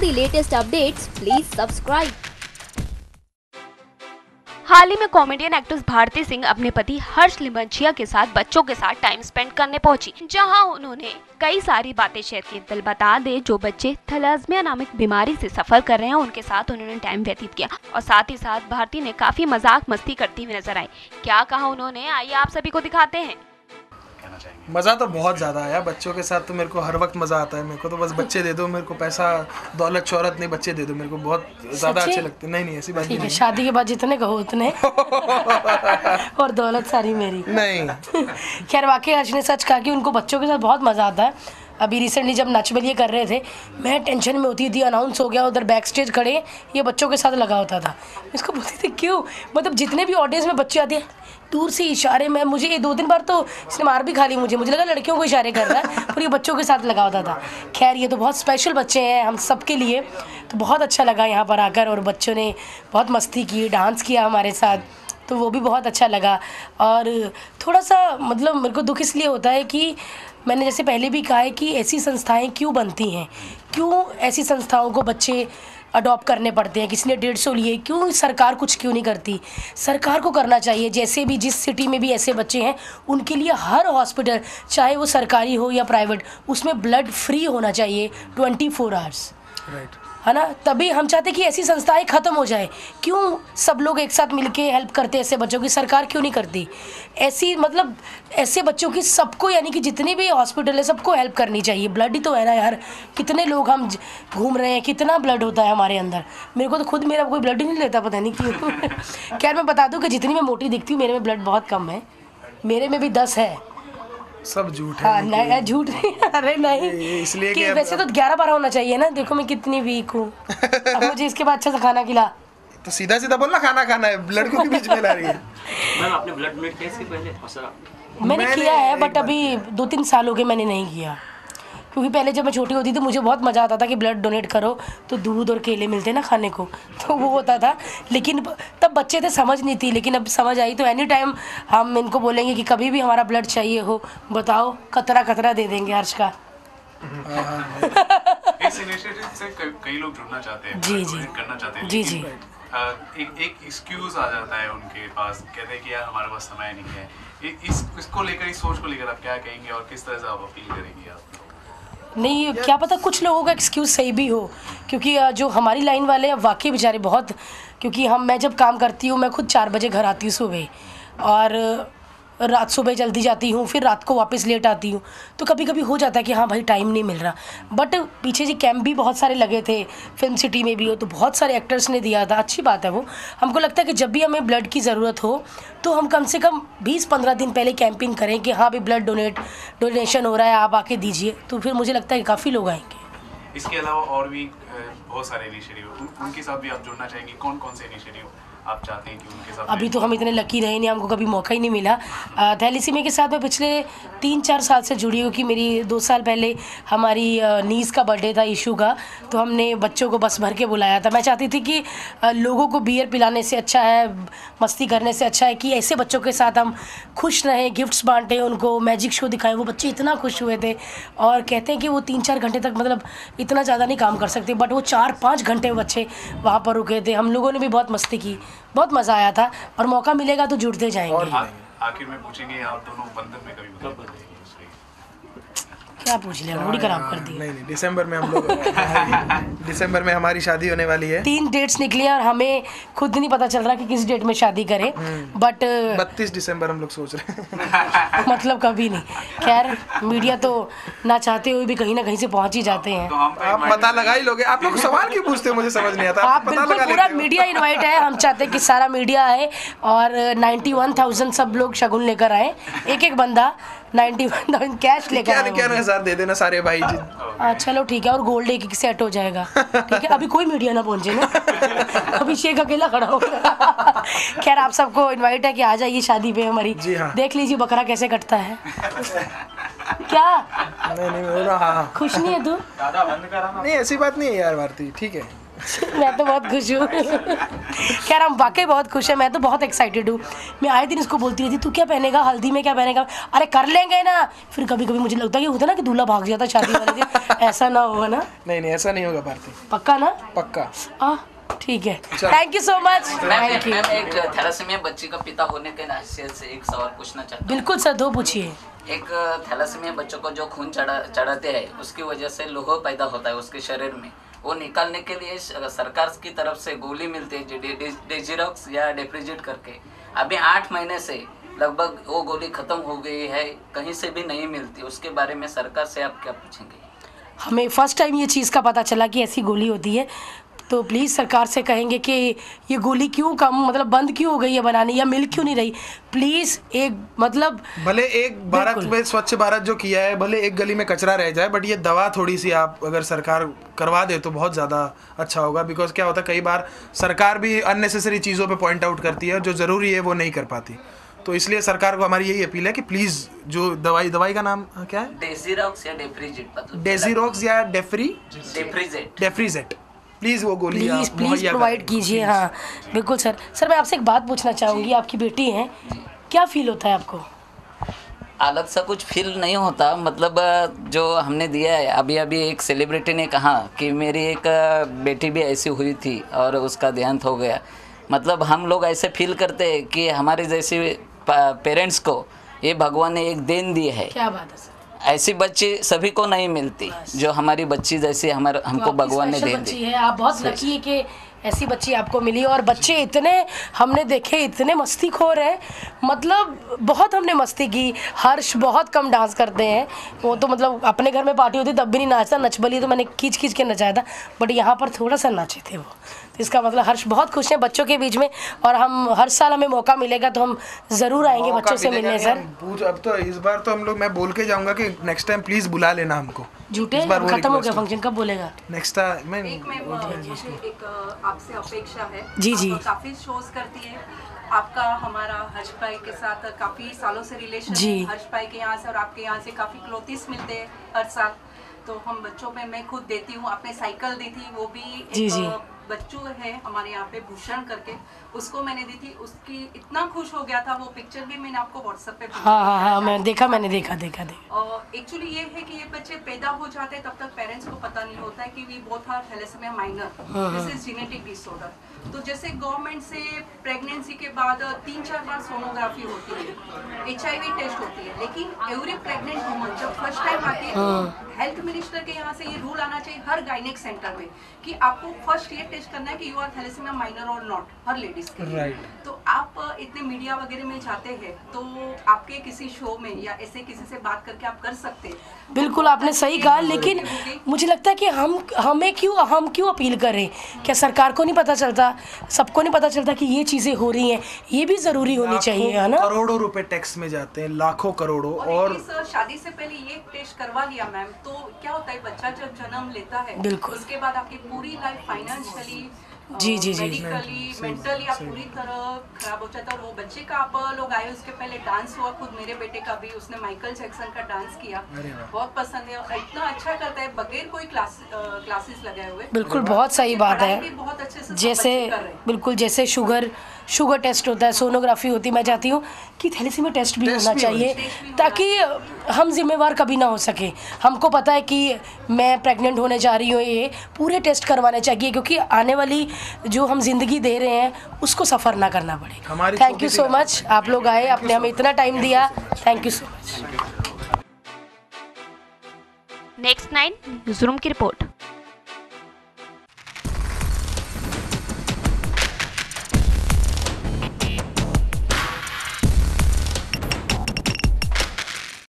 all the latest updates, please subscribe. हाल ही में comedian actress Bharti Singh अपने पति हर्ष लिमंचिया के साथ बच्चों के साथ टाइम स्पेंड करने पहुंची, जहां उन्होंने कई सारी बातें शेयर की। दिल बता दे, जो बच्चे थैलेसीमिया नामक बीमारी से सफर कर रहे हैं उनके साथ उन्होंने टाइम व्यतीत किया और साथ ही साथ भारती ने काफी मजाक मस्ती करती हुई नजर आई। क्या कहा उन्होंने, आइए आप सभी को दिखाते हैं। मज़ा तो बहुत ज़्यादा आया बच्चों के साथ, तो मेरे को हर वक्त मज़ा आता है। मेरे को तो बस बच्चे दे दो, मेरे को पैसा दौलत शोहरत नहीं, बच्चे दे दो, मेरे को बहुत ज़्यादा अच्छे लगते हैं। नहीं ऐसी बात नहीं है। शादी के बाद जितने कहो उतने और दौलत सारी मेरी नहीं। खैर वाकई हर्ष ने सच कहा कि उनको बच्चों के साथ बहुत मज़ा आता है। अभी रिसेंटली जब नच बलिए कर रहे थे, मैं टेंशन में होती थी, अनाउंस हो गया, उधर बैक स्टेज खड़े ये बच्चों के साथ लगा होता था। इसको बोलती थी क्यों, मतलब जितने भी ऑडियंस में बच्चे आते हैं दूर से इशारे में, मुझे ये 2-3 बार तो इसने मार भी खा ली। मुझे लगा लड़कियों को इशारे कर रहा है, पर ये बच्चों के साथ लगा होता था। खैर ये तो बहुत स्पेशल बच्चे हैं हम सब के लिए, तो बहुत अच्छा लगा यहाँ पर आकर, और बच्चों ने बहुत मस्ती की, डांस किया हमारे साथ, तो वो भी बहुत अच्छा लगा। और थोड़ा सा मतलब मेरे को दुख इसलिए होता है कि मैंने जैसे पहले भी कहा है कि ऐसी संस्थाएं क्यों बनती हैं, क्यों ऐसी संस्थाओं को बच्चे अडॉप्ट करने पड़ते हैं। किसी ने 150 लिए, क्यों सरकार कुछ क्यों नहीं करती। सरकार को करना चाहिए। जैसे भी जिस सिटी में भी ऐसे बच्चे हैं उनके लिए हर हॉस्पिटल, चाहे वो सरकारी हो या प्राइवेट, उसमें ब्लड फ्री होना चाहिए 24 आवर्स, राइट, है ना। तभी हम चाहते कि ऐसी संस्थाएं ख़त्म हो जाए। क्यों सब लोग एक साथ मिलके हेल्प करते हैं ऐसे बच्चों की, सरकार क्यों नहीं करती ऐसी, मतलब ऐसे बच्चों की सबको, यानी कि जितने भी हॉस्पिटल है सबको हेल्प करनी चाहिए। ब्लड ही तो है ना यार, कितने लोग हम घूम रहे हैं, कितना ब्लड होता है हमारे अंदर। मेरे को तो खुद मेरा कोई ब्लड ही नहीं लेता, पता नहीं क्यों। खैर मैं बता दूँ कि जितनी मैं मोटी दिखती हूँ मेरे में ब्लड बहुत कम है, मेरे में भी 10 है। सब झूठ है। हाँ नहीं, झूठ नहीं, अरे नहीं, इसलिए कि वैसे तो 11-12 होना चाहिए ना। देखो मैं कितनी वीक हूँ। अब मुझे इसके बाद अच्छा सा खाना खिला, तो सीधा सीधा बोलना खाना खाना है, ब्लड को बीच में ला रही है। मैम आपने ब्लड डोनेट किया इसके पहले? सर मैंने किया है, बट अभी 2-3 साल हो गए मैंने नहीं किया, क्योंकि पहले जब मैं छोटी होती थी मुझे बहुत मज़ा आता था कि ब्लड डोनेट करो तो दूध और केले मिलते ना खाने को, तो वो होता था। लेकिन तब बच्चे थे, समझ नहीं थी, लेकिन अब समझ आई। तो एनी टाइम हम इनको बोलेंगे कि कभी भी हमारा ब्लड चाहिए हो बताओ, कतरा कतरा दे देंगे हर्ष का। इस इनिशिएटिव से कई लोग जुड़ना चाहते हैं, जी जी करना चाहते हैं, जी जी। एक एक्सक्यूज आ जाता है उनके पास, कहते हैं कि यार हमारे पास समय नहीं है। इसको लेकर, इस सोच को लेकर आप क्या कहेंगे और किस तरह से आप अपील करेंगे? आप नहीं, क्या पता कुछ लोगों का एक्सक्यूज़ सही भी हो, क्योंकि जो हमारी लाइन वाले हैं वाकई बेचारे बहुत, क्योंकि मैं जब काम करती हूँ मैं खुद 4 बजे घर आती हूँ सुबह, और रात सुबह जल्दी जाती हूँ, फिर रात को वापस लेट आती हूँ, तो कभी कभी हो जाता है कि हाँ भाई टाइम नहीं मिल रहा। बट पीछे जी कैंप भी बहुत सारे लगे थे, फिल्म सिटी में भी हो, तो बहुत सारे एक्टर्स ने दिया था, अच्छी बात है वो। हमको लगता है कि जब भी हमें ब्लड की ज़रूरत हो तो हम कम से कम 20-15 दिन पहले कैंपिंग करें कि हाँ भाई ब्लड डोनेशन हो रहा है, आप आके दीजिए, तो फिर मुझे लगता है कि काफ़ी लोग आएंगे। इसके अलावा और भी बहुत सारे इनिशिएटिव, उनके साथ भी आप जुड़ना चाहेंगे? कौन कौन से इनिशिएटिव आप चाहते हैं कि उनके साथ? अभी तो हम इतने लकी रहे नहीं, हमको कभी मौका ही नहीं मिला। थैलेसीमिया के साथ मैं पिछले 3-4 साल से जुड़ी हूँ, कि मेरी 2 साल पहले हमारी नीस का बर्थडे था, इशू का, तो हमने बच्चों को बस भर के बुलाया था। मैं चाहती थी कि लोगों को बियर पिलाने से अच्छा है, मस्ती करने से अच्छा है कि ऐसे बच्चों के साथ हम खुश रहें, गिफ्ट्स बांटें, उनको मैजिक शो दिखाएं। वो बच्चे इतना खुश हुए थे, और कहते हैं कि वो 3-4 घंटे तक, मतलब इतना ज़्यादा नहीं काम कर सकते, बट वो 4-5 घंटे बच्चे वहाँ पर रुके थे। हम लोगों ने भी बहुत मस्ती की, बहुत मज़ा आया था, और मौका मिलेगा तो जुड़ते जाएंगे। आखिर में पूछेंगे, आप दोनों बंधन में कभी क्या पूछ लिया, मूड खराब कर दी। नहीं, दिसंबर में हम लोग दिसंबर में हमारी शादी होने वाली है। 3 डेट्स निकली और हमें खुद नहीं पता चल रहा कि किस डेट में शादी करें, बट 32 दिसंबर हम लोग सोच रहे हैं। मतलब कभी नहीं। खैर मीडिया तो ना चाहते हुए भी कहीं ना कहीं से पहुंच ही जाते हैं। तो हम आप पता लगा ही लोगे। आप लोग सवाल क्यों पूछते हो, मुझे समझ नहीं आता। आप बिल्कुल पूरा मीडिया इनवाइट है, हम चाहते हैं कि सारा मीडिया आए, और 91,000 सब लोग शगुन लेकर आए, एक बंदा 91,000 कैश लेकर आए। 51,000 दे देना सारे भाई जी। चलो ठीक है, और गोल्ड एक सेट हो जाएगा, ठीक है। अभी कोई मीडिया ना पहुंचे ना, अभिषेक अकेला खड़ा होगा। खैर आप सबको इनवाइट है कि आ जाइए शादी पे हमारी। जी हाँ। देख लीजिए बकरा कैसे कटता है। क्या नहीं हाँ, खुश नहीं है तू? नहीं ऐसी बात नहीं है यार भारती, ठीक है। मैं तो बहुत खुश हूँ। खैर हम वाकई बहुत खुश हैं, मैं तो बहुत एक्साइटेड हूँ। मैं आए दिन इसको बोलती रहती तू क्या पहनेगा, हल्दी में क्या पहनेगा, अरे कर लेंगे ना। फिर कभी कभी मुझे लगता है कि होता ना कि दूल्हा भाग जाता शादी वाले दिन, ऐसा ना होगा ना। नहीं नहीं ऐसा नहीं होगा भारती, पक्का ना? पक्का। ठीक है, thank you so much. Thank you. मैं एक थैलेसीमिया बच्ची का पिता होने के हैसियत से एक सवाल पूछना चाहता हूँ। बिल्कुल सर, दो पूछिए। एक थैलेसीमिया बच्चों को जो खून चढ़ाते हैं उसकी वजह से लोहा पैदा होता है उसके शरीर में, वो निकालने के लिए सरकार की तरफ से गोली मिलती है डेजिरॉक्स या डेफ्रिजिट करके। अभी 8 महीने से लगभग वो गोली खत्म हो गई है, कहीं से भी नहीं मिलती। उसके बारे में सरकार से आप क्या पूछेंगे? हमें फर्स्ट टाइम ये चीज़ का पता चला कि ऐसी गोली होती है, तो प्लीज़ सरकार से कहेंगे कि ये गोली क्यों कम मतलब बंद क्यों हो गई है बनानी, या मिल क्यों नहीं रही। प्लीज़ एक मतलब भले एक भारत में स्वच्छ भारत जो किया है, भले एक गली में कचरा रह जाए, बट ये दवा थोड़ी सी आप अगर सरकार करवा दे तो बहुत ज़्यादा अच्छा होगा। बिकॉज क्या होता है कई बार सरकार भी अननेसेसरी चीज़ों पे पॉइंट आउट करती है, जो ज़रूरी है वो नहीं कर पाती। तो इसलिए सरकार को हमारी यही अपील है कि प्लीज़ जो दवाई का नाम क्या है, डेजिरॉक्स या डेफ्रिजिट, डेजिरॉक्स या डेफ्रीजेट, प्लीज़ वो गोली प्लीज़ प्रोवाइड कीजिए। हाँ बिल्कुल सर। सर मैं आपसे एक बात पूछना चाहूँगी, आपकी बेटी हैं, क्या फील होता है आपको? अलग सा कुछ फील नहीं होता, मतलब जो हमने दिया है। अभी अभी एक सेलिब्रिटी ने कहा कि मेरी एक बेटी भी ऐसी हुई थी और उसका देहांत हो गया। मतलब हम लोग ऐसे फील करते हैं कि हमारे जैसे पेरेंट्स को ये भगवान ने एक देन दी है। क्या बात है सर, ऐसी बच्ची सभी को नहीं मिलती जो हमारी बच्ची जैसी हमको भगवान ने देन दी है। आप बहुत लकी है कि ऐसी बच्ची आपको मिली। और बच्चे इतने हमने देखे, इतने मस्तीखोर हैं, मतलब बहुत हमने मस्ती की। हर्ष बहुत कम डांस करते हैं, वो तो मतलब अपने घर में पार्टी होती तब भी नहीं नाचता, नचबली तो मैंने खींच खींच के नचाया था, बट यहाँ पर थोड़ा सा नाचे थे वो। तो इसका मतलब हर्ष बहुत खुश हैं बच्चों के बीच में, और हम हर साल हमें मौका मिलेगा तो हम ज़रूर आएंगे बच्चों से मिलने सर। अब तो इस बार तो हम लोग, मैं बोल के जाऊँगा कि नेक्स्ट टाइम प्लीज़ बुला लेना हमको। झूठे खत्म हो गया फंक्शन, कब बोलेगा? नेक्स्ट टाइम मैं एक आपसे अपेक्षा है। जी जी, काफी शोज करती है आपका, हमारा हर्ष भाई के साथ काफी सालों से रिलेशन है। हर्ष भाई के यहाँ से और आपके यहाँ से काफी क्लोथिस मिलते हैं हर साल, तो हम बच्चों पे मैं खुद देती हूँ। आपने साइकिल दी थी, वो भी एक बच्चू है हमारे यहाँ पे भूषण करके, उसको मैंने दी थी, उसकी इतना खुश हो गया था, वो पिक्चर भी मैंने आपको व्हाट्सएप पे हाँ मैंने देखा। और एक्चुअली ये है कि ये बच्चे पैदा हो जाते हैं तब तक पेरेंट्स को पता नहीं होता है कि we both are thalassaemia minor, this is genetic disorder. तो जैसे गवर्नमेंट से प्रेगनेंसी के बाद 3-4 बार सोनोग्राफी होती है, HIV टेस्ट होती है, लेकिन एवरी प्रेग्नेंट वुमन जब फर्स्ट टाइम आती है तो हेल्थ मिनिस्टर के यहाँ से ये रूल आना चाहिए हर गायनेक सेंटर में कि आपको फर्स्ट ये टेस्ट करना है कि यू आर थैलेसीमिया माइनर और नॉट, हर लेडीज के लिए। तो आप इतने मीडिया वगैरह में जाते हैं तो आपके किसी शो में या ऐसे किसी से बात करके आप कर सकते हैं। बिल्कुल आपने सही कहा, लेकिन मुझे लगता है कि हम क्यों अपील करें? क्या सरकार को नहीं पता चलता, सबको नहीं पता चलता कि ये चीज़ें हो रही हैं? ये भी ज़रूरी होनी चाहिए, है ना? करोड़ों रुपए टैक्स में जाते हैं, लाखों करोड़ों। और शादी से पहले ये टेस्ट करवा लिया मैम, तो क्या होता है बच्चा जब जन्म लेता है बिल्कुल उसके बाद आपकी पूरी लाइफ फाइनेंशियली जी मेडिकली मेंटली आप पूरी तरह खराब हो जाता है। और वो बच्चे का आप लोग आए, उसके पहले डांस हुआ, खुद मेरे बेटे का भी, उसने माइकल जैक्सन का डांस किया, बहुत पसंद है और इतना अच्छा करता है बगैर कोई क्लासेस लगाए हुए। बिल्कुल बहुत सही बात है। बहुत अच्छे से जैसे बिल्कुल जैसे शुगर टेस्ट होता है, सोनोग्राफी होती है, मैं चाहती हूँ कि थैलेसीमिया टेस्ट भी होना चाहिए ताकि हम जिम्मेवार कभी ना हो सके। हमको पता है कि मैं प्रेग्नेंट होने जा रही हूँ, ये पूरे टेस्ट करवाने चाहिए क्योंकि आने वाली जो हम जिंदगी दे रहे हैं उसको सफ़र ना करना पड़े। थैंक यू सो मच, आप लोग आए, आपने हमें इतना टाइम दिया, thank you so much. Next 9 news room की रिपोर्ट।